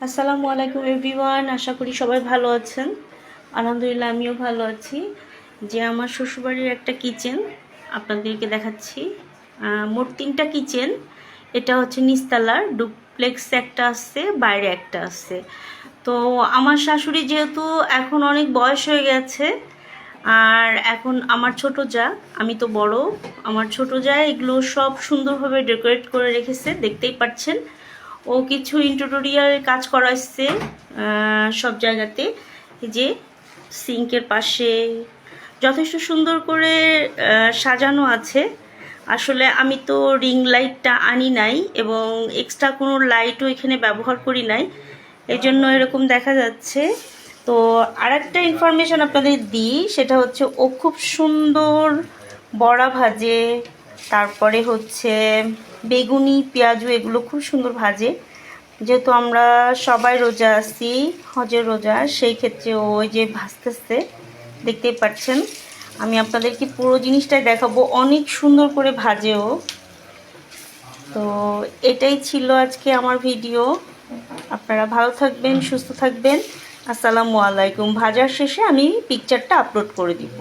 আসসালামু আলাইকুম এভরিওয়ান, আশা করি সবাই ভালো আছেন। আলহামদুলিল্লাহ আমিও ভালো আছি। যে আমার শ্বশুরবাড়ির একটা কিচেন আপনাদেরকে দেখাচ্ছি। মোট 3টা কিচেন। এটা হচ্ছে নিচতলার ডুপ্লেক্স একটা আছে, বাইরে একটা আছে। তো আমার শাশুড়ি যেহেতু এখন অনেক বয়স হয়ে গেছে, আর এখন আমার ছোট যা, আমি তো বড়, আমার ছোট যা এগুলো সব সুন্দরভাবে ডেকোরেট করে রেখেছে, দেখতেই পাচ্ছেন। ও কিছু ইন্টেরিয়র কাজ করাচ্ছে সব জায়গাতে। এই যে সিঙ্কের পাশে যথেষ্ট সুন্দর করে সাজানো আছে। আসলে আমি তো রিং লাইটটা আনি নাই এবং এক্সট্রা কোনো লাইটও এখানে ব্যবহার করি নাই, এই জন্য এরকম দেখা যাচ্ছে। তো আরেকটা ইনফরমেশন আপনাদের দিই, সেটা হচ্ছে ও খুব সুন্দর বড়া ভাজে, তারপরে হচ্ছে বেগুনি পেঁয়াজু এগুলো খুব সুন্দর ভাজে। যেহেতু আমরা সবাই রোজা আছি, হজের রোজা, সেই ক্ষেত্রে ওই যে ভাজতেছে দেখতেই পাচ্ছেন। আমি আপনাদেরকে পুরো জিনিসটাই দেখাবো, অনেক সুন্দর করে ভাজে ও। তো এটাই ছিল আজকে আমার ভিডিও। আপনারা ভালো থাকবেন, সুস্থ থাকবেন। আসসালামু আলাইকুম। ভাজার শেষে আমি পিকচারটা আপলোড করে দিব।